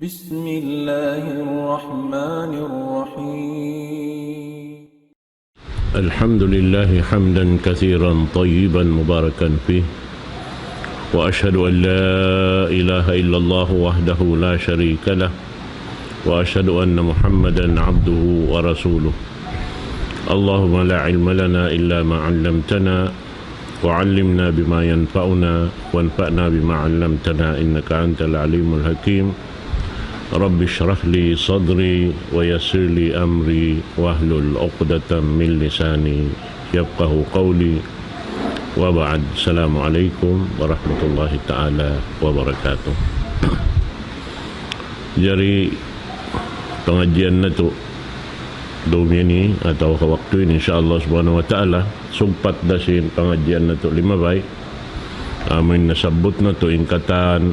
بسم الله الرحمن الرحيم. الحمد لله حمدا كثيرا طيبا مباركا فيه، وأشهد أن لا إله إلا الله وحده لا شريك له، وأشهد أن محمدا عبده ورسوله. اللهم لا علم لنا إلا ما علمتنا، وعلمنا بما ينفعنا، وانفعنا بما علمتنا، إنك أنت العليم الحكيم. رب اشرح لي صدري ويسر لي أمري واحلل عقدة من لساني يفقه قولي، وبعد. السلام عليكم warahmatullahi ta'ala wabarakatuh. Jadi pengajian na to ini atau waktu ini insyaAllah subhanahu wa ta'ala sumpat dasin pengajian na to limabay amin nasabot na to ingkatan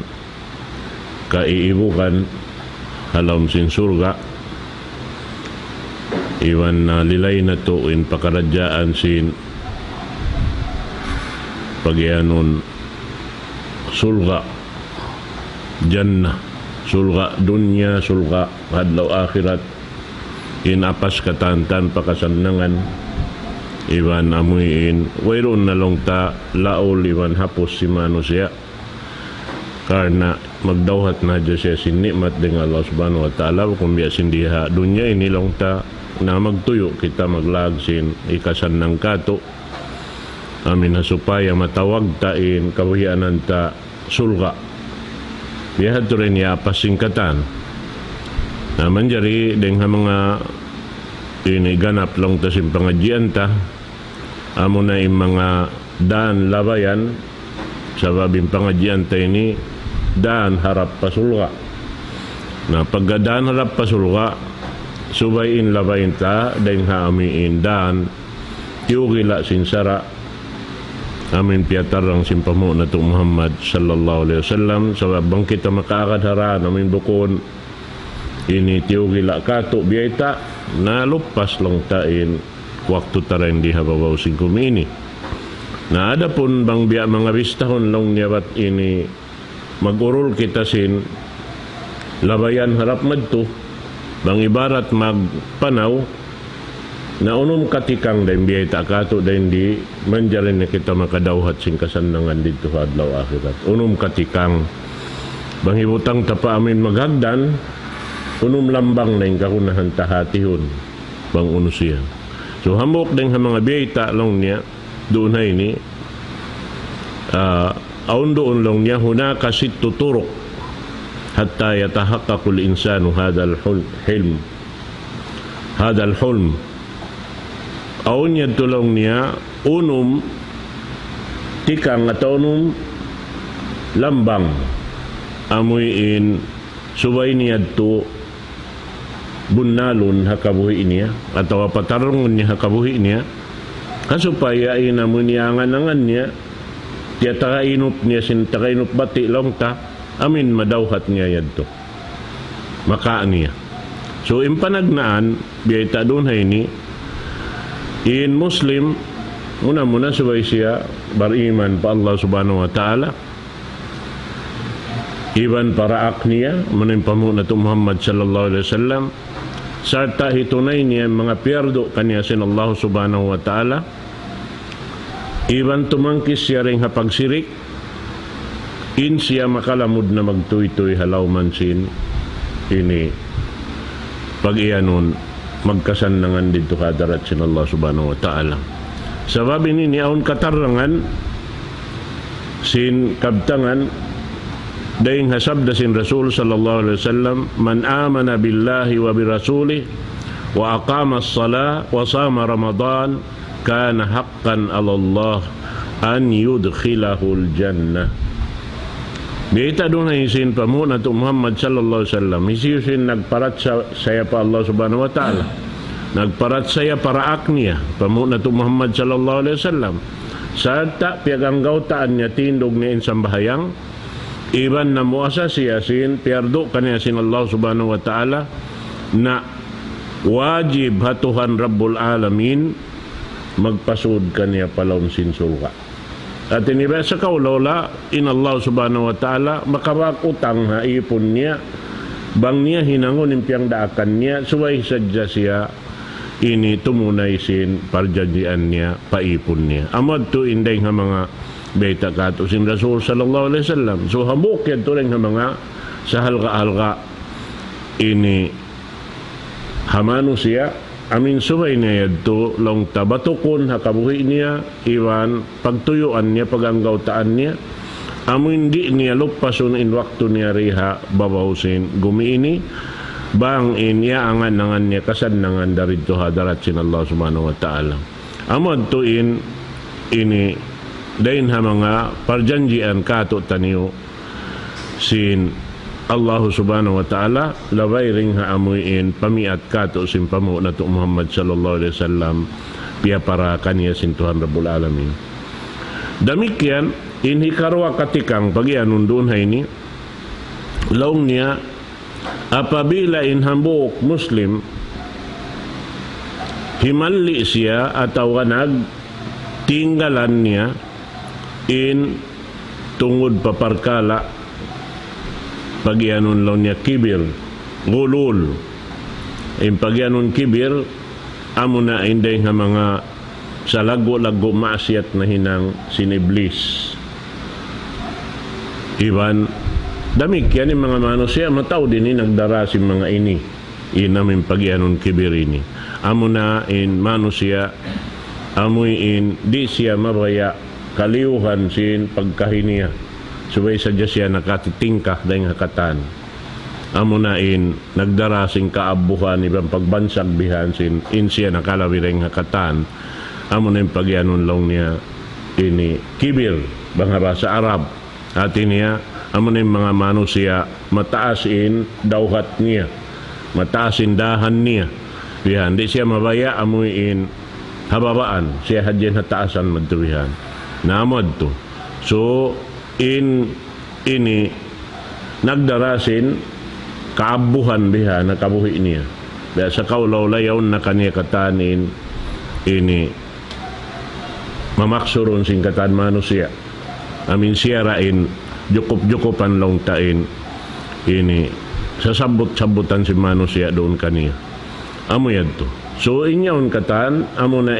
kaiibukan halam sin surga iwan na lilay na to in pakarajaan sin pagyanon surga jannah, surga dunya, surga hadlaw akhirat in apas katantan pakasanangan iwan amuin wayron na long ta laol iwan hapos si manusia karena magdawhat na dyan siya sinikmat dengan Allah subhanahu wa ta'ala kung biya sindiha dunya ini long ta na magtuyo kita maglagsin ikasan ng kato amin na supaya matawag tain kawihanan ta sulga biya ito rin yapasingkatan naman jari dengan mga iniganap lang ta simpangadyan ta amo na yung mga daan labayan sa babing pangadyan ta ini daan harap pasulga na pagdaan harap pasulga subayin labayin ta dahil haamiin daan tiugila sinsara amin piatarang simpamo na to Muhammad sallallahu alaihi wasallam sababang kita makakadharaan amin bukon ini tiugila kato biyayta na lupas lang tain waktu tarayin di hababaw singkum ini na ada pun bang biya mga bistahon lang niyawat ini magurul kita sin labayan harap madto bang ibarat magpanaw na unum katikang dahin biyayta kato dahin di manjarin na kita makadawhat sin kasanangan dito hadlaw akhirat unum katikang bang ibutang tapa amin maghagdan unum lambang na yung kakunahan tahatihon bang unusiya so hamok din mga biyayta lang niya doon na ini aun doon lang niya hunaka sittu turuq hatta yatahaqqaqul insanu hadal hilm aun niya tulong niya unum tikang atau unum lambang amuin subay niya to bunalon hakabuhi niya atau patarungon niya hakabuhi niya kasupaya inamunyangan nangan niya tiya takainup niya sin takainup bati lang ta amin madawhat niya yadto makaan niya so impanagnaan biyayta doon ini in Muslim muna subay siya bariman pa Allah subhanahu wa ta'ala iban paraak niya manimpamu na to Muhammad sallallahu alaihi wasallam sarta hitunay niya mga pierdo kanya sin Allah subhanahu wa ta'ala iban tumangkis siya ring hapagsirik in siya makalamod na magtuy-tuy halaw mansin ini pag-iyanon magkasanangan dito kadarat sin Allah subhanahu wa ta'ala sabab ini niyaon katarangan sin kabtangan dahing hasabda sin Rasul sallallahu alaihi wasallam man amana billahi wa birasuli wa aqama as-salah wa sama ramadan kana haqqan 'ala Allah an yudkhilahul jannah. Biyayta doon na isin pa muna to Muhammad sallallahu alaihi wasallam isiusin nagparat saya pa Allah subhanahu wa ta'ala nagparat saya paraak niya pa muna to Muhammad sallallahu alaihi wasallam sarta piaganggaw taan niya tindog niya insambahayang iban na muasa siya sin piardo kanya sin Allah subhanahu wa ta'ala na wajib hatuhan Rabbul Alamin magpasud kaniya palawon sin surga at iniba sa kaulola in Allah subhanahu wa ta'ala makabakutang haipon niya bang niya hinangon impiang daakan niya suway sadya siya ini tumunay sin parjanjian niya paipon niya. Amad to inday nga mga beta kato sin Rasul sallallahu alaihi wasallam. So hambuk yan to rin nga mga sa halka-halka ini hamano siya amin suway niya yadto long tabatukon hakabuhi niya iwan pagtuyuan niya paganggautaan niya amin di niya lupasun in waktu niya riha babawsin gumiini bang inya angan nangan niya kasanangan darito hadarat sin Allah subhanahu wa ta'ala. Amod to ini dahin ha mga parjanjian kato taniyo sin Allah subhanahu wa ta'ala labay ring ha amuin pamiat kato sin pamu na to Muhammad sallallahu alaihi wasallam piya para kaniya sin Tuhan Rabbul Alamin. Damikian inhikarwa katikang pagyanun doon hay ni laong niya apabila inhambuk Muslim himalli siya atau kanag tinggalan niya in tungod paparkala pagyanon law niya kibir gulul in pagyanon kibir amo na inday nga mga sa lago-lago maasyat na hinang siniblis iban damik yan yung mga manusia mataw din nagdara si mga ini inamin pagyanon kibir ini amo na in manusia amoy in di siya mabaya kaliuhan sin pagkahiniya subay sadya siya nakatitingkah dahil hakatan amo na in nagdarasing kaabuhan ibang pagbansag bihan sin in siya nakalawiring hakatan amo na yung pagyanon long niya ini kibir bangara sa Arab at niya amo na yung mga manusia mataas in dawhat niya mataas in dahan niya bihan di siya mabaya amoy in hababaan siya hadyan hataasan madtuwihan naamad to so ini nagdarasin kaabuhan biha na kabuhi niya dahil sa kaulaw-layaw na kaniya katanin ini mamaksurun sing katan manusia amin siya rain jukup-jukupan long tain ini sasabot-sabutan si manusia doon kaniya amo yan to so inyaon katan amo na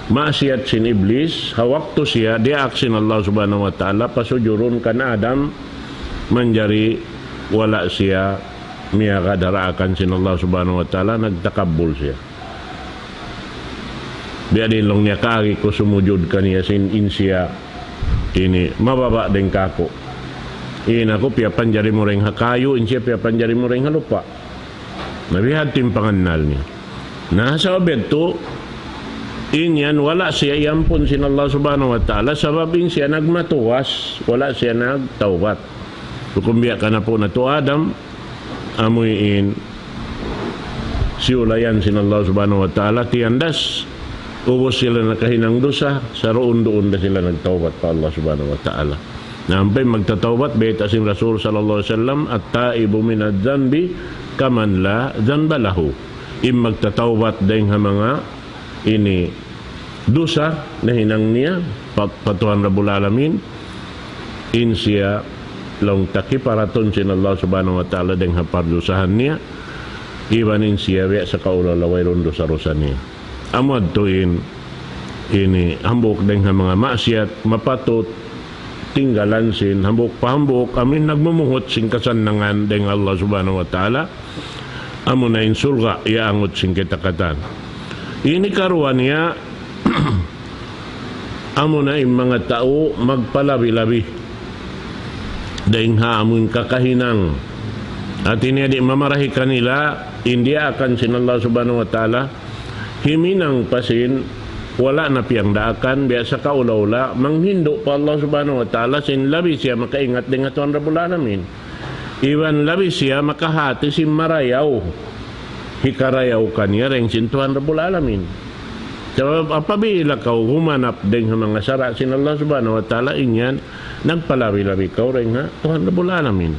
maasiyat sin iblis hawak to siya diaksin Allah subhanahu wa ta'ala pasujurun kan Adam manjari wala siya miya kadaraakan sin Allah subhanahu wa ta'ala nagtakabul siya biya din long niya kaagi ko sumujud kaniya sin insya ini mababa din kako ina ko piya panjari mo ring hakayo insya piya panjari mo ring halupa nabihad tim panganal niya nasa obed to inyan wala siya yampun sin Allah subhanahu wa ta'ala sababing siya nagmatuwas wala siya nagtawbat so kumbiya ka na po na to Adam amuyin siulayan sin Allah subhanahu wa ta'ala tiyandas ubos sila nakahinang dosa sa roon doon na sila nagtawbat pa Allah subhanahu wa ta'ala nampay magtatawbat beta sin Rasul sallallahu alaihi wasallam at taibu minad dhanbi kaman la dhanba lahu magtatawbat dahil nga mga ini dosa na hinang niya patuhan Rabbul Alamin in siya long takiparaton sin Allah subhanahu wa ta'ala deng hapardusahan niya iwanin siya wiya sa kaulalaway rondo sa rosa niya amad to ini hambok deng mga maksiat mapatot tinggalan sin hambok pahambok amin nagmumuhot sin kasanangan deng Allah subhanahu wa ta'ala amo na in surga iaangot sin kitakatan ini karuan niya amo na yung mga tao magpalabi-labi dahil haamon kakahinang at ini di mamarahi kanila hindi akan sin Allah subhanahu wa ta'ala himinang pasin wala na piyang daakan biasa kaulaula manghindo pa Allah subhanahu wa ta'ala sin labi siya makaingat dengan Tuhan Rabbul Alamin iwan labi siya makahati sin marayaw hikarayaw kanya ring sin Tuhan Rabbul Alamin so apabila kau humanap dengan mga sara sin Allah subhanahu wa ta'ala inyan nagpalabi-labi kau ring Tuhan Rabbul Alamin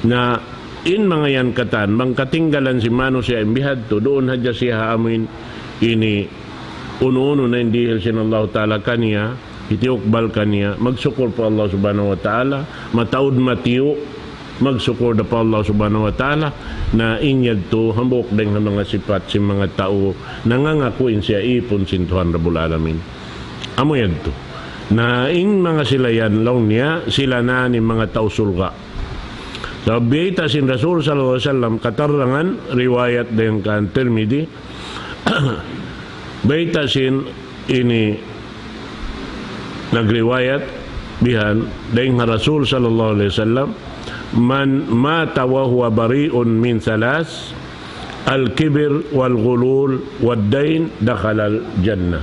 na in mga yan katan mangkatinggalan si manusia imbihad to doon hadya siya amin ini uno-uno na hindi sin Allah ta'ala kanya itiukbal kanya magsukur po Allah subhanahu wa ta'ala mataud matiyo magsukod pa Allah subhanahu wa ta'ala na inyad to hambok deng mga sifat si mga tao nangangakuin siya ipon sin Tuhan Rabbul Alamin. Amo yad to na in mga sila yan long niya sila na ni mga tao sulga. So biyita sin Rasul sallallahu alaihi wasallam katarangan riwayat dengan kan Tirmidhi biyita sin ini nagriwayat bihan dengan Rasul sallallahu alaihi wasallam man mata wa huwa bari'un min salas al-kibr wal-ghulul wad-dain dakhala al-jannah.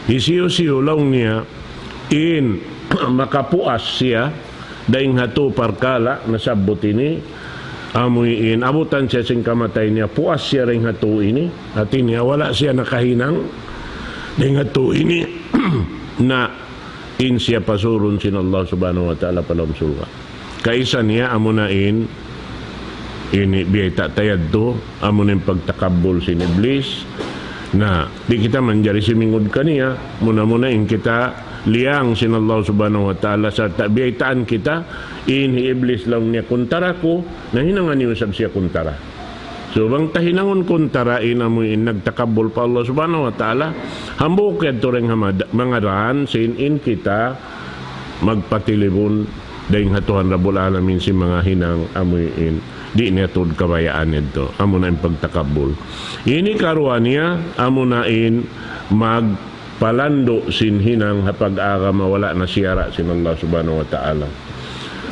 Isiyo-siyo lang niya in makapuas siya daing hatu parkala nasabot ini amuin abutan siya sing kamatay niya puas siya ring hatu ini hati niya wala siya nakahinang daing hatu ini na in siya pasurun sin Allah subhanahu wa ta'ala palam surga. Kaisa niya amunain ini biyata tayad to amunin pagtakabul sin Iblis na di kita manjari simingod kaniya muna-munain kita liang sin Allah subhanahu wa ta'ala sa biyaitaan kita ini Iblis lang niya kuntara ko na hinangan niyo sab siya kuntara. So bang tahinangon kuntara inamuin nagtakabul pa Allah subhanahu wa ta'ala hambok yan to rin mga raan sin in kita magpatilibon dahil hatuhan Rabbul Alamin si mga hinang amuin di niya tod kabayaan nito amo na yung pagtakabul ini karuan niya amo na in magpalando sin hinang hapag-aga mawala na siyara sin Allah subhanahu wa ta'ala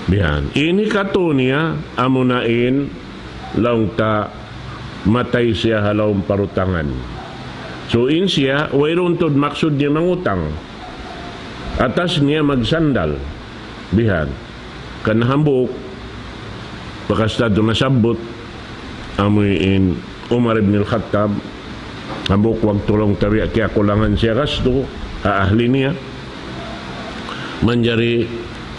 bihan ini kato niya amo na in laung ta matay siya halawang parutangan so in siya wayron tod maksud niya mangutang atas niya magsandal bihan kan hambok pakastado nasabot amuin Umar ibn al-Khattab hambok wag tulong tabi kaya kulangan siya gasto ahli niya manjari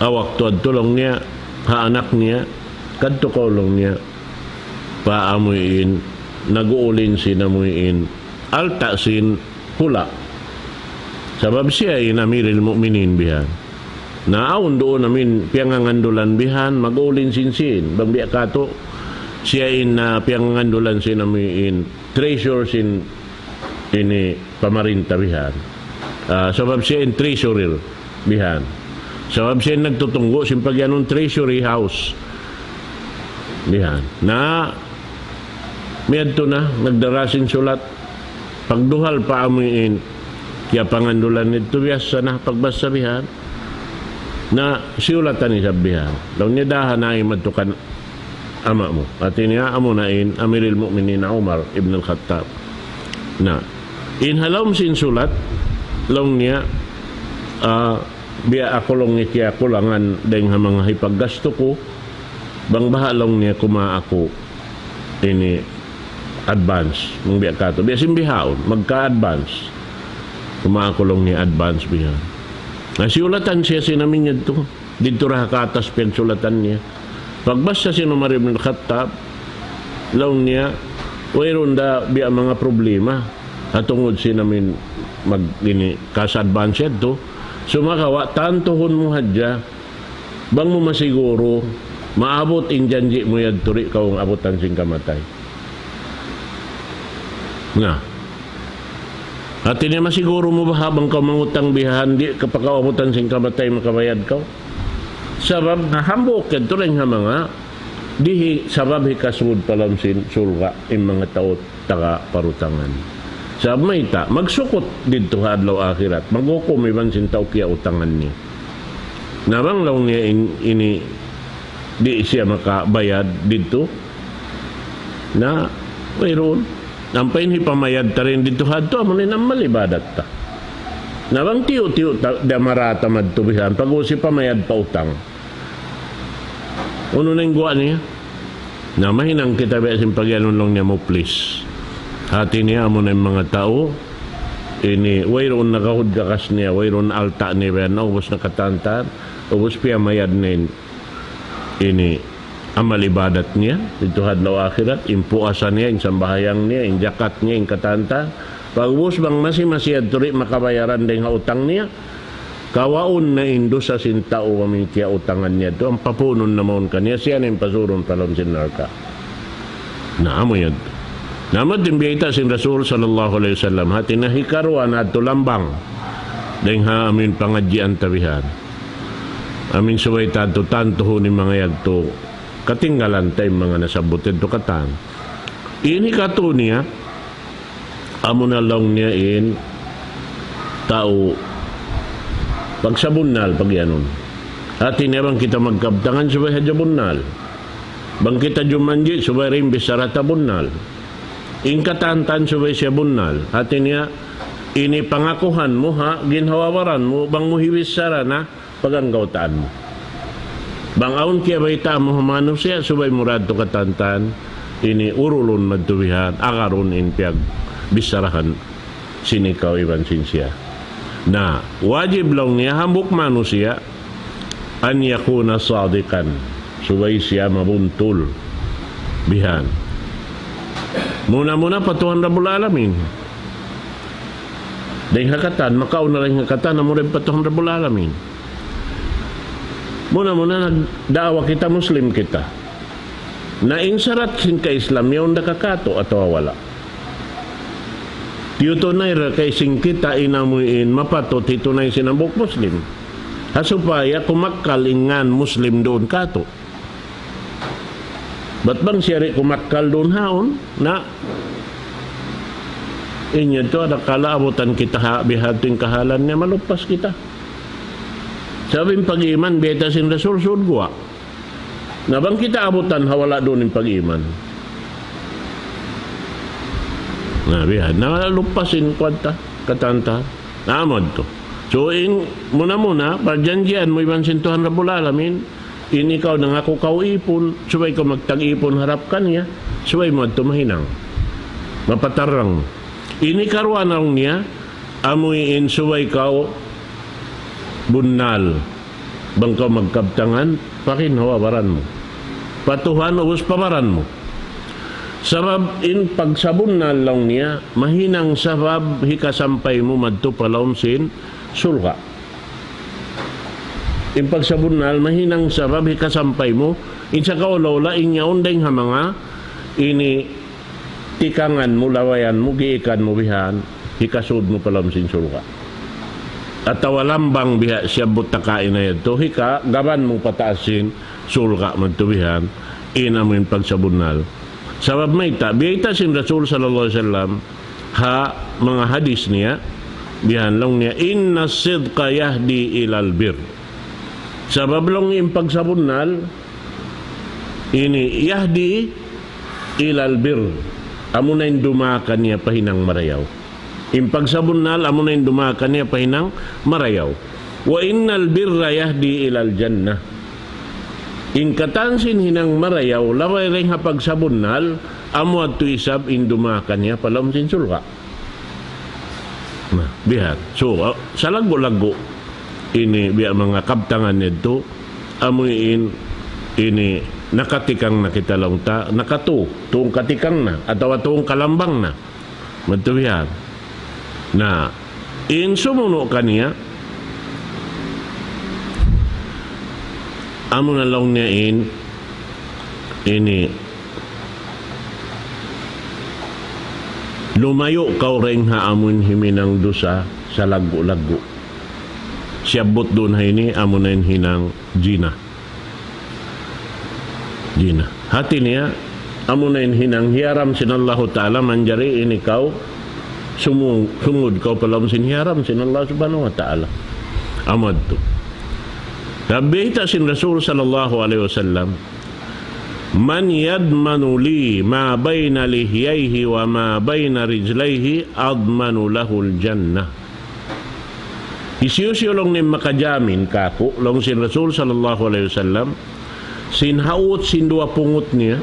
awak tuad tulong niya anak niya kadto kolong niya paamuin naguulin sin amuin alta sin hula sabab siya inamiril mu'minin bihan naawon doon namin piangangandulan bihan mag-ulin sinsin bang biya kato siya in piangangandulan sin namin treasure sin ini pamarinta bihan sabab siya in treasurer bihan sabab siya nagtutunggo sin pagyanong treasury house bihan na miyadto na nagdarasin sulat pagduhal pa amuin kaya pangandulan nito biyasa na pagbasa bihan na siulatan ni sabihan daw niya dahan na imadtukan ama mo at niya amunain amiril mu'minin Umar ibn al-Khattab na inhalawm sin sulat long niya biya ako long ni kaya kulangan dahil mga hipaggasto ko bang bahalong niya kuma ako ini advance mong biya kato biya simbihaon magka-advance kuma ako long niya advance biya nasiulatan siya sinamin niya ito. Dito ra katas pinsulatan niya. Pagbasa si Umar ibn al-Khattab, laong niya, wayron da biya mga problema. Atungod sinamin kas-advance ito. Sumakawa, tantohon mo hadya, bang mo masiguro, maabot injanji mo yad turi kawang abutan sing kamatay. Nga. At ini masiguro mo ba habang ka mangutang bihan di kapakawamutan sing kamatay makabayad ka? Sabab na hambok yan to rin nga mga dihi sabab hikasud palam sin sulga in mga tao taga parutangan. Sabab may ta magsukot dito hadlaw akhirat magukumiban sin tao kaya utangan niya. Nabang law niya ini di siya makabayad dito na mayroon nampain hipamayad ta rin dito hadto amo ni malibadat ta nabang tiyo-tiyo da marata madtubihan pag usi pamayad pa utang uno nang guwa niya na mahinang kita besin pagyanon lang niya mo please hati niya amo na mga tao ini wayron nakahud kakas niya wayron alta niya na ubos na katantan ubos piyamayad na ini amal ibadat niya dito hadlaw akhirat impuasan niya yung sambahayang niya yung jakat niya yung katanta pag ubos bang masiyad turi makabayaran din nga utang niya kawaon na indo sa sintao kami kaya utangan niya to ang papunon naman kanya siya na yung pasuron palon sinarka naamo yan naman din biyita sin Rasul sallallahu alaihi wasallam hati na hikarwan at tulambang dahil ha amin pangadjian tabihan amin suway tanto ni mga yagto katinggalan tayo mga nasabutin to katan ini kato niya amo na lang niya in tao pagsabunal pag yanon atin niya bang kita magkabtangan subay hadjabunal bang kita jumanji subay rin bisarata bunal ingkatantan subay siya bunal atin niya ini pangakuhan mo ha ginhawawaran mo bang muhiwis sara na paganggautaan mo bang aun kaya baita mo humano siya subay murad to katantan ini urulon madtuwihan akaron in piyag bisarahan sinikaw iban sinsya na wajib lang niya hambuk manusia an yakuna sadikan subay siya mabuntul bihan muna patuhan Rabbul Alamin dahil hakatan makaw na rin hakatan na mo rin patuhan Rabbul Alamin muna nagdawa kita Muslim kita na insarat sin ka Islam yaw nakakato atau wala tiutunay ra kay sing kita inamuin mapatot hitunay sinambok Muslim hasupaya kumakkal ingan Muslim doon kato ba't bang siyari kumakkal doon haon na inyo to ada kalaabutan kita bihating kahalan niya malupas kita sabing pag-iman beta sin Rasul sudgwa na bang kita abutan hawala doon yung pag-iman na bihan na lupasin kwanta katanta naamod to so in muna pagjanjian mo iban sintuhan Rabbul Alamin ini ikaw nang ako kau ipon subay ko magtag-ipon harap kanya subay mo at tumahinang mapatarang ini karwanang niya amuin subay kau bunal bang kau magkabtangan pakinhawabaran mo patuhan ubos pamaran mo sabab in pagsabon na lang niya mahinang sabab hikasampay mo madto palawm sin sulha in pagsabon na mahinang sabab hikasampay mo insa kaulawla inyaon dahil mga ini tikangan mo lawayan mo giikan mo bihan hikasud mo palawm sin sulha at tawalambang biha siya butakain na ito hika gaban mo pataasin sulha madtubihan ina mo in pagsabunal sabab may biyita sin Rasul sallallahu alaihi wasallam ha mga hadis niya bihan lang niya inna sidqa yahdi ilal bir sabab lang yung pagsabunal ini yahdi ilal bir amo na yung dumakan niya pahinang marayaw yung pagsabunal amo na yung dumakan niya pahinang marayaw wa innal birra yahdi ilal jannah ingkatansin hinang marayaw laway rin hapag sabunal amo at tuisab indumakan niya palam sin sulka nah bihat so sa lago-lago ini biya mga kabtangan nito amuin ini nakatikang na kita lang ta tuong katikang na atawa tuong kalambang na matubihan na in sumuno kaniya amo na lang niya ini lumayo kau ring haamon himinang dusa sa lago-lago siyabot doon ha ini amo na hinang Gina hati niya amo na hinang hiyaram sin Allah Ta'ala manjari ini kau sumud kau palam sin hiyaram sin Allah Subhanahu Wa Ta'ala amad to Nabihita sin Rasul sallallahu alaihi wasallam man yadmanu li ma bayna lihyaihi wa ma bayna rijlaihi admanu lahul jannah isiyusyo long ni makajamin kako long sin Rasul sallallahu alaihi wasallam sin haut sin dua pungut niya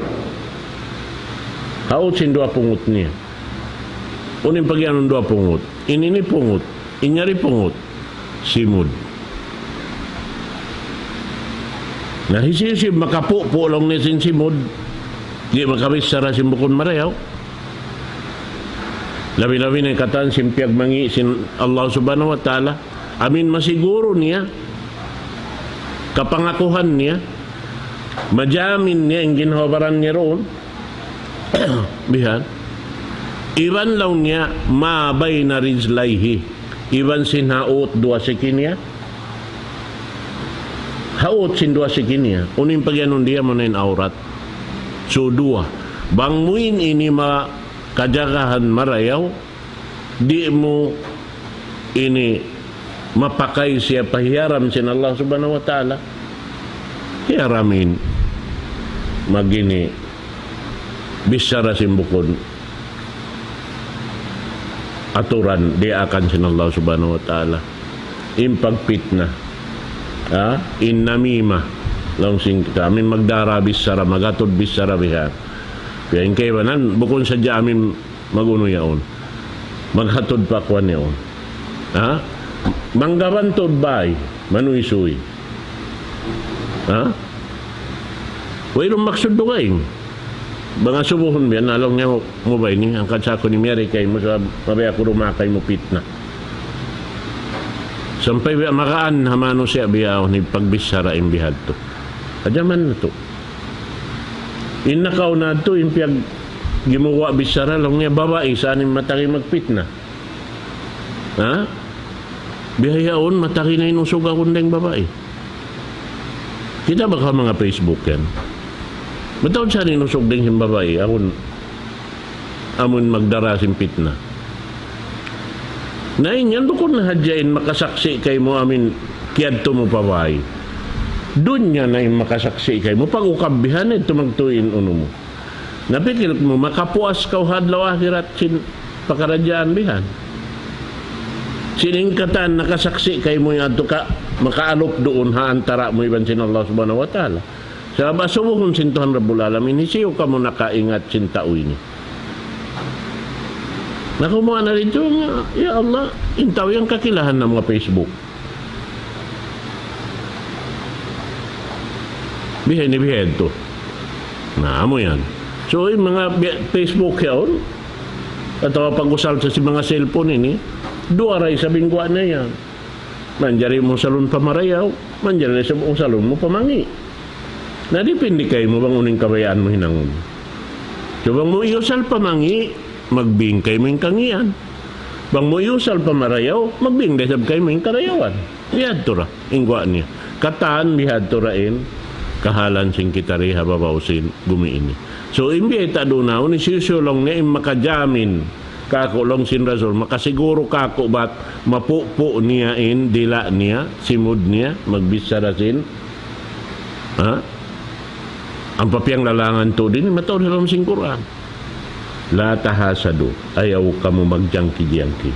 unin pagyan dua pungut ini pungut inyari pungut simud na hisisib makapupo lang ni sinsimod di makawis sara simbukon marayaw labi-labi na katan simpiag mangi sin Allah Subhanahu Wa Ta'ala amin masiguro niya, kapangakuhan niya, majamin niya ang ginhawaran niya roon. Bihan, iwan law niya mabay na rizlayhi, iwan sin haot dua sikinya, haot sin dua sikinya, unin pagyanon dia manin aurat. So dua, bang muin ini makajagahan marayaw, di mo ini mapakai siya pahiyaram sin Allah subhanahu wa ta'ala, hiyaramin magini bisara simbukon aturan di akan sin Allah subhanahu wa ta'ala impagpitna innamima lang sing amin magdara bisara magatod bisara bihan kaya kay banan bukon sadya amin maguno yaon maghatod pa kwan yaon manggabantod bay manuisuy wailong maksud do kayo mga subuhon biyan nalong niya mo ba ini ang kansako ni Mary kay mo sa mabaya ko rumakay mo pitna sampay biya makaan hamano siya biya ni pagbisara imbihad to adyaman na to inakaw na to impiyag gimuwa bisara lang niya babae saan yung mataki magpitna bihayaon mataki na inusog akong deng babae. Kita baka mga Facebook yan. Matawad siya inusog deng yung babae amon magdara simpitna. Nain yan bukod na hadyain makasaksi kay mo amin kiyadto mo babae. Doon niya na yung makasaksi kay mo pag-ukabihan ito magtuin uno mo. Napikil mo makapuas ka hadlaw akhirat sin pakaradyaan bihan. Siningkatan nakasaksi kay mo yung ato ka makaalop doon haantara mo iban sin Allah subhanahu wa ta'ala. Sa basubuhon sin Tuhan Rabbul Alamin isiyo ka mo nakaingat sin tauy ni. Nakumuha na rito nga, ya Allah, intaw yung kakilahan ng mga Facebook. Bihen to. Naamo yan. So yung mga Facebook yun, at pag-usal sa si mga cellphone ini, duwaray sa bingwa na yan. Manjari mo salon pamarayaw, manjari sa salon mo pamangi. Nadipindi kayo mo bang uning kabayaan mo hinangon. So bang mo iusal pamangi, magbingkay mo yung kangian. Bang mo iusal pamarayaw, magbingkay kayo mo yung karayawan. Bihad to ra, ingwa niya. Kataan bihad to rain, kahalan sing kitari hababawsin gumiini. So imbita doon na, unisisulong niya makajamin kako long sin Rasul makasiguro kako bat mapupo niya in dila niya simud niya magbisara sin ang papiyang lalangan to din matawad dalam sing Quran la tahasadu ayaw kamu magjangki-jangki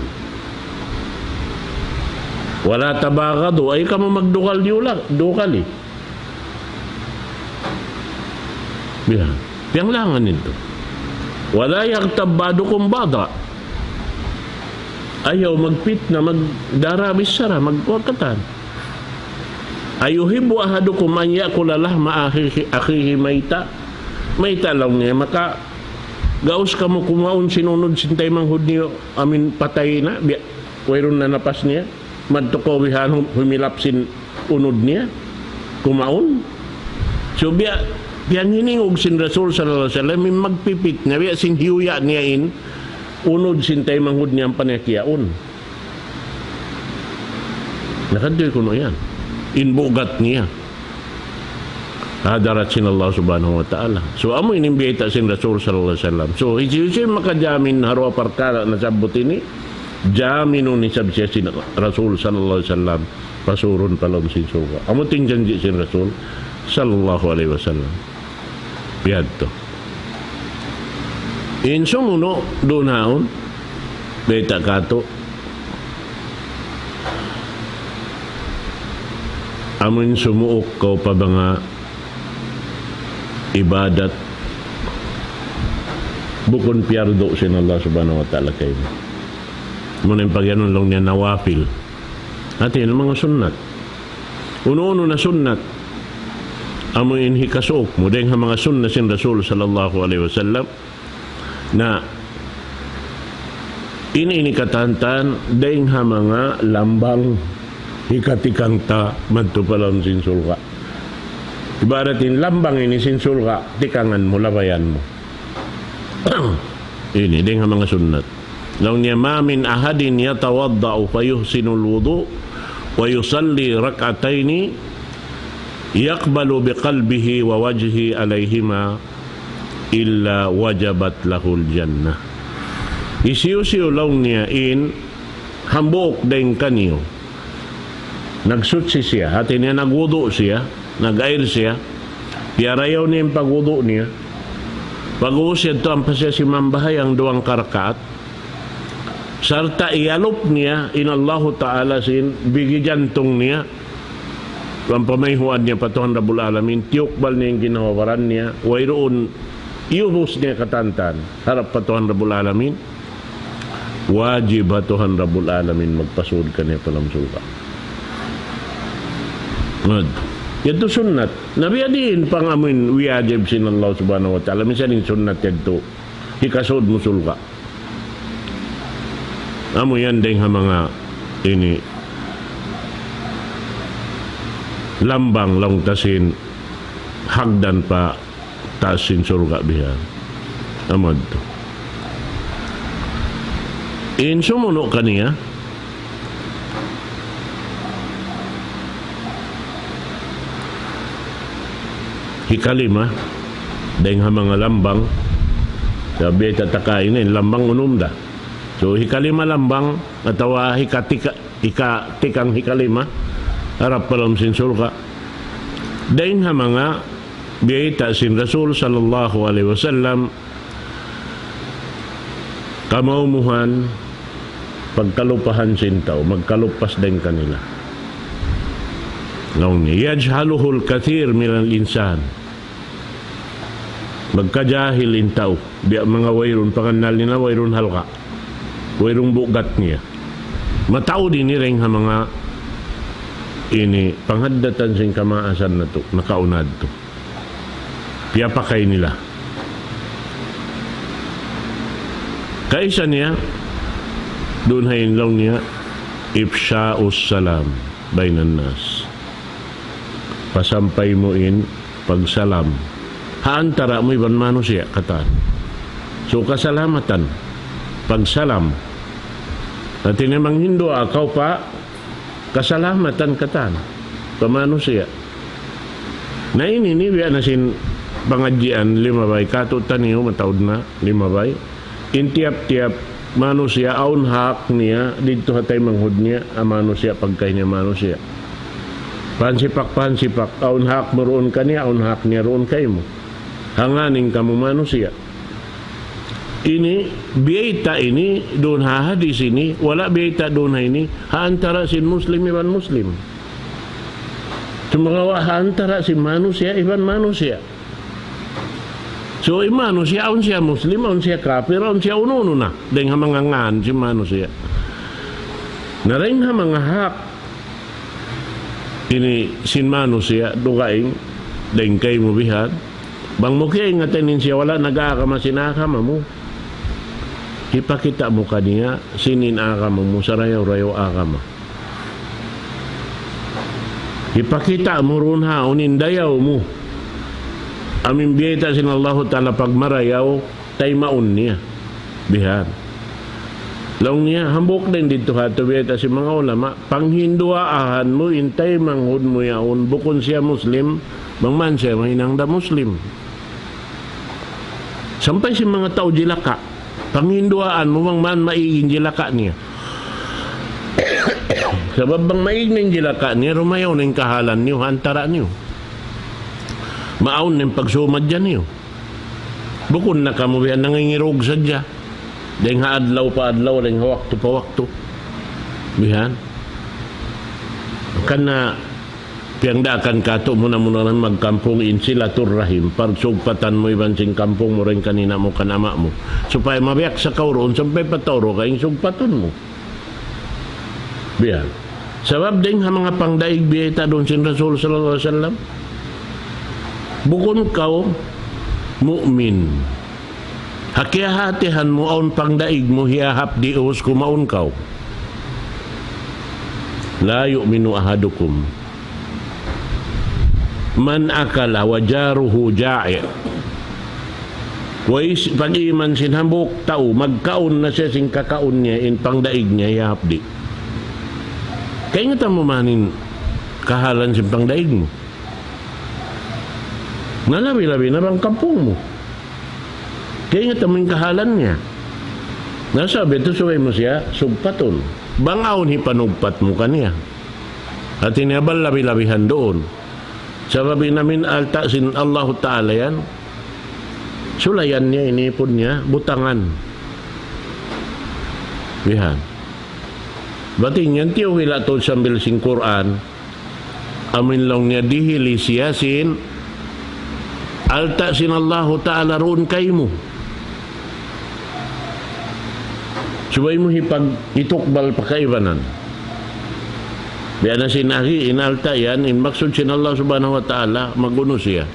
wala tabagadu ay kamu magdukal bihan piyang langan nito wala yaghtab ba'dukum ba'da ayaw magpit na magdara bisara magwakatan ayuhibbu ahadukum an yakula lahma akhihi mayta lang niya maka gaus kamo kumaon sinunod sintay manghud niyo amin patay na wayron na napas niya madto wihan humilap sin unod niya kumaon so biyan hiningog sin Rasul sallallahu alaihi wasallam magpipit na biya sin hiuya niya in unod sintay manghud niya ang panyakiyaon. Nakadoy ko no yan. Inbugat niya. Hadarat sin Allah subhanahu wa ta'ala. So amo inimbita sin Rasul sallallahu alaihi wasallam. So isi makajamin harwa perkara na sabot ini jaminu ni sabsiya sin Rasul sallallahu alaihi wasallam pasurun palom sin surga. Amo ting janji sin Rasul sallallahu alaihi wasallam. Biyad to. Insumuno doon beta kato amun sumuok ko pa mga ibadat bukon piyardo sin Allah subhanahu wa ta'ala kayo muna yung pagyanon lang niya nawafil natin ang mga sunnat uno-uno na sunnat amun inhikasok mo dahil mga sunnat sin Rasul sallallahu alaihi wasallam na ini katantan dahil mga lambang hikatikang ta madto palon sinsulka. Ibaratin lambang ini sinsulka, tikangan mo, labayan mo. Ini din ang mga sunnat. Law niya ma min ahadin yatawadda'u fayuhsinul wudu wa yusalli rak'ataini yaqbalu biqalbihi wa wajhi alayhima illa wajabat lahul jannah. Isiyo-siyo law niya in hambok din kaniyo. Nagsutsi siya, hati niya nagwudu siya, nag-air siya, piarayaw niya yung pagwudu niya. Pag-uusya ito ang pasya si mambahay ang duwang karkat, sarta ialop niya in Allahu Ta'ala sin bigi jantong niya, pampamayhuan niya patuhan Rabbul Alamin, tiyukbal niya yung ginawaran niya, wayroon iubos niya katantan, harap patuhan Rabbul Alamin, wajib patuhan Rabbul Alamin magpasud ka niya palang suka. Ito sunnat. Nabi adin pangamin wajib sin Allah subhanahu wa ta'ala. Minsan yung sunnat ito. Hikasod musul ka. Amo yan din ha mga ini lambang lang tasin hagdan pa tasin surga bihan. Amad to. In sumuno kaniya hikalima dahil nga mga lambang sabi tatakain na lambang unumda so hikalima lambang atawa hikatikang hikalima harap palam sin surga dahil nga mga biyita sin Rasul sallallahu alaihi wasallam kamaumuhan pagkalupahan sin tao magkalupas din kanila yajhaluhul kathir minal insan magkajahil in tao biya mga wayrun panganal nila wayrun halka wayrun bugat niya matao din ni ring ha mga ini panghaddatan sing kamaasan na to nakaunad to piyapakay nila kaisa niya doon hayin lang niya ifsha'us salam bainan nas pasampay mo in pagsalam haantara mo iban manusia katan so kasalamatan pagsalam at tinamang Hindu akaw pa kasalamatan katan pamanusia na ini biya na sin pangadjian limabay katutan niyo matawd na limabay intiap-tiap manusia aun hak niya dito hatay manghud niya ang manusia pagkay niya manusia pansipak aun hak mo roon ka niya aun hak niya roon kayo mo hanganing kamu manusia ini biyita ini doon hahadis ini wala biyita doon ini haantara sin muslim iban muslim sumagawa haantara sin manusia iban manusia so manusia aun siya muslim aun siya kafir aun siya ununo na dahil mga ngan si manusia na rin mga hak ini sin manusia dugaing dahil kayo mo bihad bang mukha ingatanin siya wala nag-aakama sinakama mo ipakita mo kaniya sinin akama mo sarayaw-rayaw akama ipakita mo ron ha unindayaw mo amin biyeta sin Allah ta'ala pagmarayaw tay maun niya bihad laong niya hambok din dito ha to biyeta si mga ulama panghinduaahan mo intay manghud mo yaon bukon siya muslim bangman siya mahinangda muslim sampai si mga tao jilaka panghinduaan mo bangman maiging jilaka niya sabab bang maiging jilaka niya rumayaw ng kahalan niyo antara niyo maaon ng pagsumad dyan niyo bukon na kamubihan nangingirog sadya dahil nga adlaw pa adlaw dahil nga wakto pa wakto bihan kana piangdakan kato muna lang magkampong insilatur rahim pagsugpatan mo iban sing kampong mo rin kanina mo kanama mo supaya mabiyak sa kauroon sampay patoro kayong sugpaton mo biyan sabab din ha mga pangdaig biyeta doon sin Rasul sallallahu alaihi wasallam bukon kaw mu'min hakiyahatihan mo aun pangdaig mo hiyahap dios kumaun kaw La yu'minu ahadukum man akala wa jaruhu ja'i. Wais pag-iman sinhambok tao, magkaon na siya sing kakaon niya in pangdaig niya yapdi. Kaya nga tamo manin kahalan sing pangdaig mo. Nalabi-labi na bang kampung mo. Kaya nga tamo yung kahalan niya. Nasabi, ito suway mo siya, sugpaton. Bangaon hipanugpat mo kaniya. At inabal labi-labihan doon. Sabi namin alta sin Allah Ta'ala yan. Sulayan niya, inipon niya, butangan. Bihan. Bating yan, tiyo wila to sambil sing Quran. Amin lang niya dihili siya sin alta sin Allah Ta'ala roon kay mo. Subay mo hipag itukbal pa kaibanan. Biya na sinahi, inalta yan, inmaksud sin Allah subhanahu wa ta'ala, maguno siya.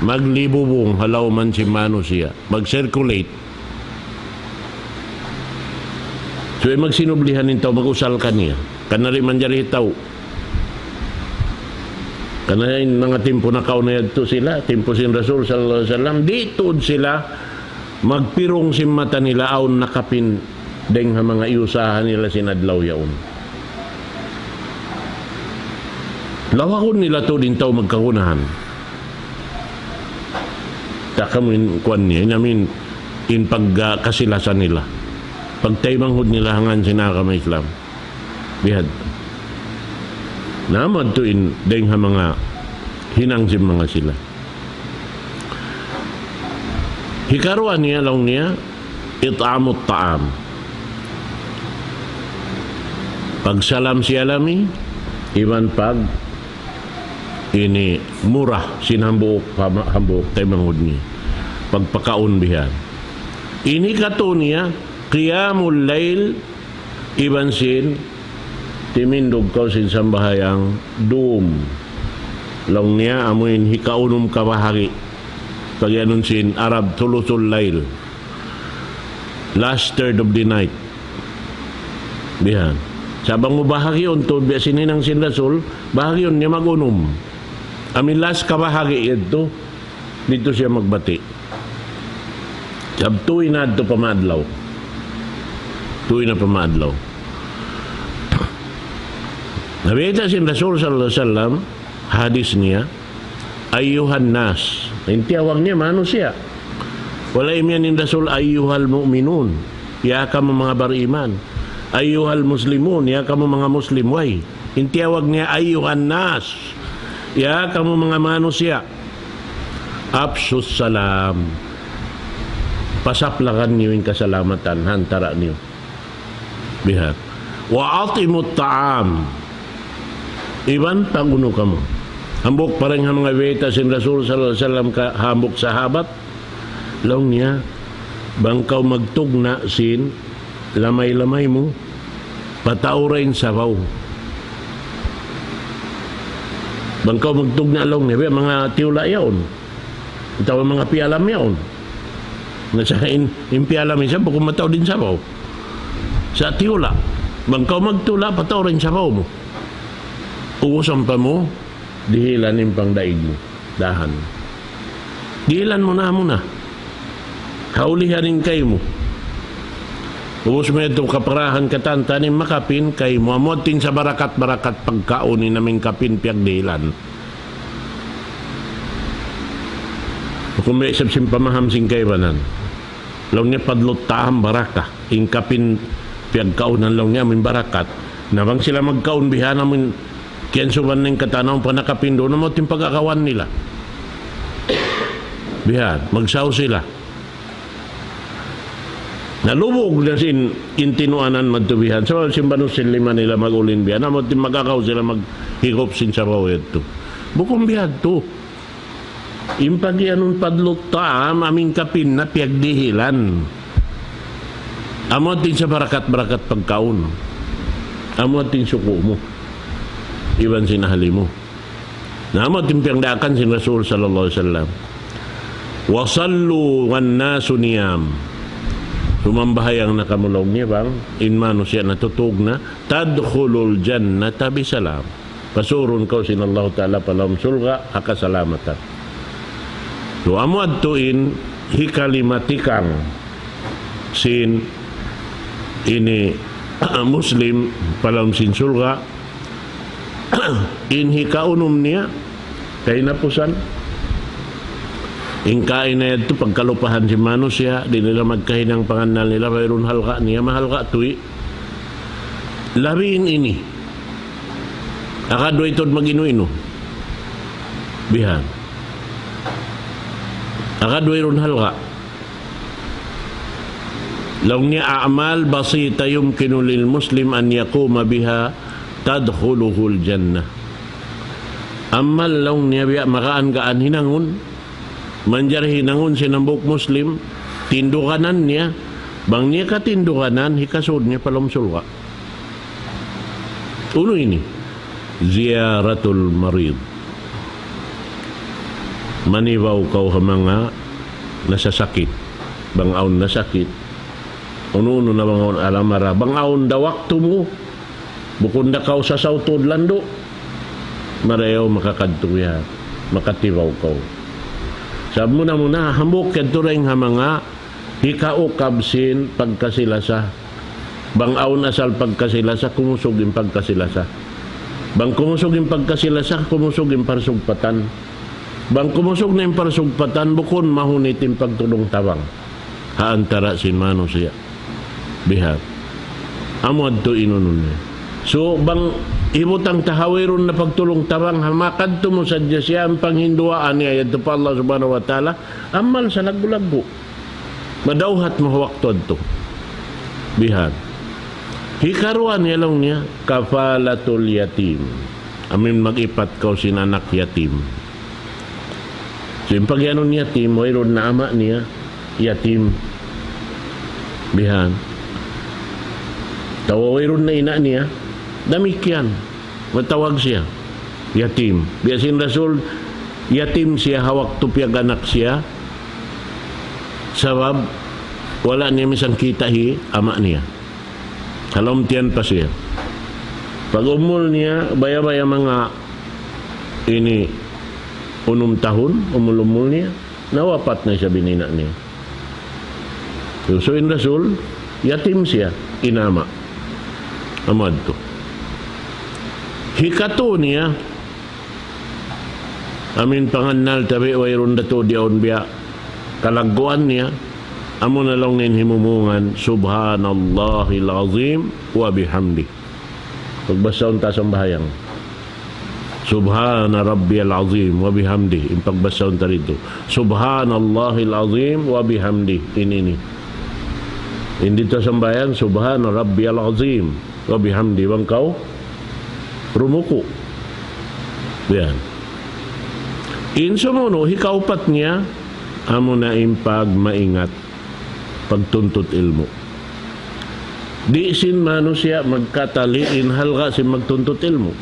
Maglibubong, halaw man si mano siya. Mag-circulate. So, magsinublihan nito, mag-usal ka niya. Kanari man dyan itaw. Kanari mga timpo na kaunayad to sila, timpo sin Rasul sallallahu alaihi wasallam, dito sila, magpirong si mata nila, aun nakapin, deng ha mga iusahan nila sinadlaw yaon. Lawakon nila to din tao magkakunahan. Takamin kuan niya, namin in pagkasilasan nila. Pagtaymanghod nila hangan sinaka may Islam. Bihad. Namad to in deng ha mga hinangsim mga sila. Hikaruan niya lang niya, it'amut ta'am. Pagsalam si alami, iban pag ini murah sinambok hambok tay mangud ni pagpakaon bihan. Ini kato niya qiyamul lail iban sin timindog ko sin sambahayang dum long niya amuin hikaunum kabahagi pagyanon sin Arab thuluthul lail, last third of the night bihan. Sabang mo bahagyon to sininang sin Rasul, bahagyon niya magunum. Amin last kabahagi ito, dito siya magbati. Sabtuy na ito pamadlaw. Tuwi na pamadlaw. Nabita sin Rasul sallallahu alaihi wasallam, hadis niya, ayyuhan nas. Intiyawag niya, mano siya? Wala imyan ni Rasul, ayyuhal mu'minun. Ya ka mga bariman. Ayyuhal muslimun, ya kamu mga muslim way. Intiyawag niya ayyuhan nas. Ya kamu mga manusia. Absus salam. Pasaplakan niyo yung kasalamatan, hantara niyo. Bihat. Wa atimut ta'am. Iban panguno kamo. Hambok parang mga weta sin Rasul sallallahu alaihi wasallam ka hambok sahabat. Long niya bangkaw magtugna sin lamay-lamay mo, pataurin sabaw. Bangkaw magtugna lang niya, mga tiula yaon. Ito mga pialam yaon. Nasahin, yung pialam isa, bukong mataw din sabaw. Sa tiula, bangkaw magtula, pataurin sabaw mo. Uusam pa mo, dihilan yung pangdaig mo. Dahan. Dihilan mo na muna. Kaulihanin kayo mo. Ubus mo itong kaparahan katantanin makapin kay muamotin sa barakat-barakat pagkaunin naming kapin piyag dilan. Kung may isap pamahamsing kay banan. Law niya padlot taam baraka. In kapin piyag kaunan law niya amin barakat. Nabang sila magkaun bihan namin kiansuban ng katanaw panakapin doon na mo ting pagkakawan nila. Bihan, magsaw sila. Nalubog na sin intinuanan magtubihan. So, simbanong silima nila mag-ulin biyan. Amo tin magakaw sila maghikop sin sa bawet to. Bukong biyad to. Impagyanon padlot ta, aming kapin na piyagdihilan. Amo tin sa barakat-barakat pagkaon. Amo tin suko mo. Iban sinahali mo. Na amo tin piyangdakan sin Rasul sallallahu alaihi wasallam. Wasallu wan nasu niyam. Sumambahayang nakamulog niya bang inmano siya natutug na tadkhulul jannata bisalam. Pasurun kau sinallahu ta'ala palam sulga hakasalamatan. So amuad tuin hikalimatikang sin ini Muslim palam sin sulga in hikaunum niya kay napusan ingkain na ito pagkalupahan si manusia di nila magkahinang panganal nila mayroon halka niya mahalka tuwi labiin ini akadwa ito mag-inu-inu bihan akadwa ron halka laung niya a'mal basita yumkinu lil muslim an yakuma biha tadkhuluhul jannah amal laung niya biya makaan-gaan hinangun manjar hinangun sinambuk muslim tindukanan niya bang niya katindukanan hikasud niya palom sulka uno ini ziyaratul marid manibaw kau mga nasasakit bangaon nasakit uno na bangaon alamara bangaon da waktu mo bukod na kau sa sautod lando marayaw makakadto ya makatibaw kau sab muna hambuk kadto ring ha mga hikao kabsin pagkasilasa bangaon asal pagkasilasa kumusog yung pagkasilasa bang kumusog yung pagkasilasa kumusog yung parsugpatan bang kumusog na yung parsugpatan bukon mahunit yung pagtulong tawang haantara sin manusia bihat amod to inunun so bang ibutang tahawirun na pagtulong tawang hamakad to mo sadya siya ang panghinduaan niya yadto pa Allah subhanahu wa ta'ala amal sa lagu-lagu madauhat mo waktod to bihat hikaruan niya lang niya kafalatul yatim amin mag-ipat kau sinanak yatim so yung pagyanon yatim mayroon na ama niya yatim bihan tawawirun na ina niya damikyan matawag siya yatim biasin rasul yatim siya hawak tupyag anak siya sabab wala niya misang kitahi ama niya halom tiyan pa siya pag umul niya baya-baya mga ini 6 tahun umul niya nawapat na siya binina niya so in rasul yatim siya inama amad to hikato niya amin panganal tabi wayron dato diaon biya kalaguan niya amo na lang nin himumungan subhanallahil azim wa bihamdi pagbasaon ta sa bahayang subhana rabbiyal azim wa bihamdi in pagbasaon ta rito subhanallahil azim wa bihamdi ini hindi ta sambayan subhana rabbiyal azim wa bihamdi bang kau rumuko yan insumuno hikaupat niya amo na impag maingat pagtuntut ilmu di sin manusia magkataliin halga sin magtuntut ilmu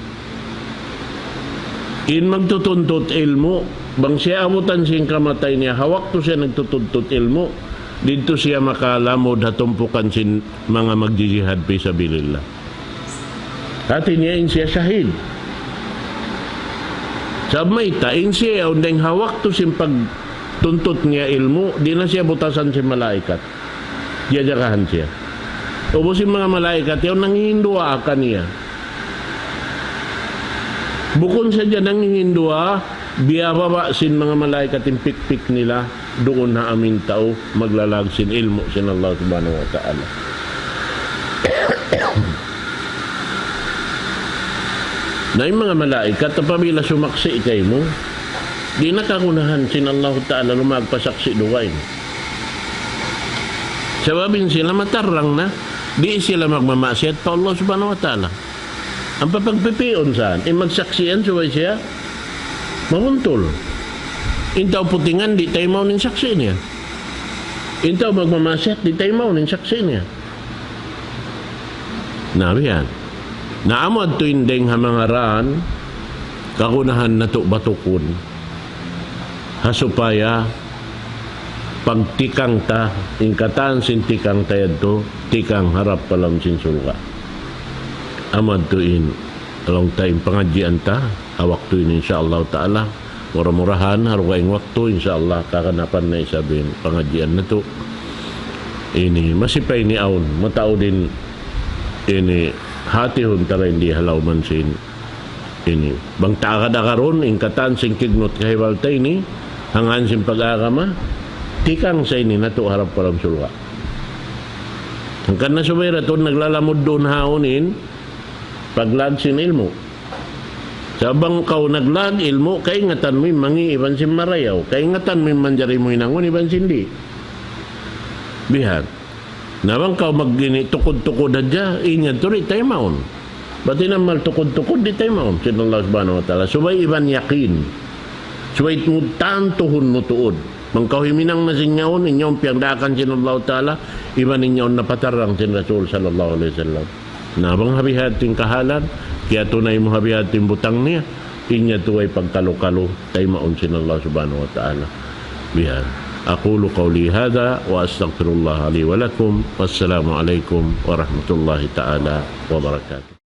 in magtutuntut ilmu bang siya amutan sin kamatay niya hawak to siya nagtutuntut ilmu dito siya makalamod hatumpukan sin mga magjihad fisabilillah atin niya in siya shahid sabay tain siya undang hawak to sin pagtuntut niya ilmu di na siya butasan si malaikat jajakahan siya ubos yung mga malaikat yung nangihindua ka niya bukon sa dyan nangihindua biyababa sin mga malaikat yung pikpik nila doon na amin tao maglalag sin ilmu sin Allah subhanahu wa ta'ala na yung mga malaikat apabila sumaksi kay mo di nakakunahan sin Allah ta'ala lumagpasaksi duwain sababin sila matarlang na di sila magmamasyat pa Allah subhanahu wa ta'ala ang papagpipion saan magsaksiyan suway siya mahuntol intaw putingan di tayo maunin saksi niya intaw magmamasyat di tayo maunin saksi niya nabiyan naamad to indeng hamangaran kakunahan na to batukon hasupaya pagtikang ta, ingkatan sin tikang tayad to, tikang harap palam sin sulga. Amad tuin, along time pengajian ta, awak tuin insyaAllah ta'ala, murah-murahan, harugaing waktu insyaAllah, kakanapan na isabin pengajian na to. Ini, masipay ni aun, matao din, ini, hati hun tara hindi halaw man sin, ini, bang taakada karon, ingkatan sin kignot kahibalta ini, hangan sin pag-agama, tikang sa ini na to harap palam sulga. Hangkan na subayra to, naglalamod doon haonin, paglag sin ilmo. Sabang kau naglag ilmo, kay ngatan mo mangi iban sin marayaw, kay ngatan mo manjari mo inangon iban sin di. Bihan. Nabang kau magini tukod-tukod adya, inyan to rin tayo maon. Bati naman tukod-tukod di tayo maon. Sinallah subhanahu wa ta'ala. Subay iban yakin. Subay tantuhon mo tuod. Mangkahiminang na sinyaon, inyong piyangdakan sinallah ta'ala, iban inyong napatarang sin Rasul sallallahu alaihi wasallam. Nabang habihating kahalan, kaya tunay mo habihating butang niya, inya tuway pagkalo-kalo, tayo maon sinallah subhanahu wa ta'ala. Bihan. أقول قولي هذا وأستغفر الله لي ولكم والسلام عليكم ورحمة الله تعالى وبركاته.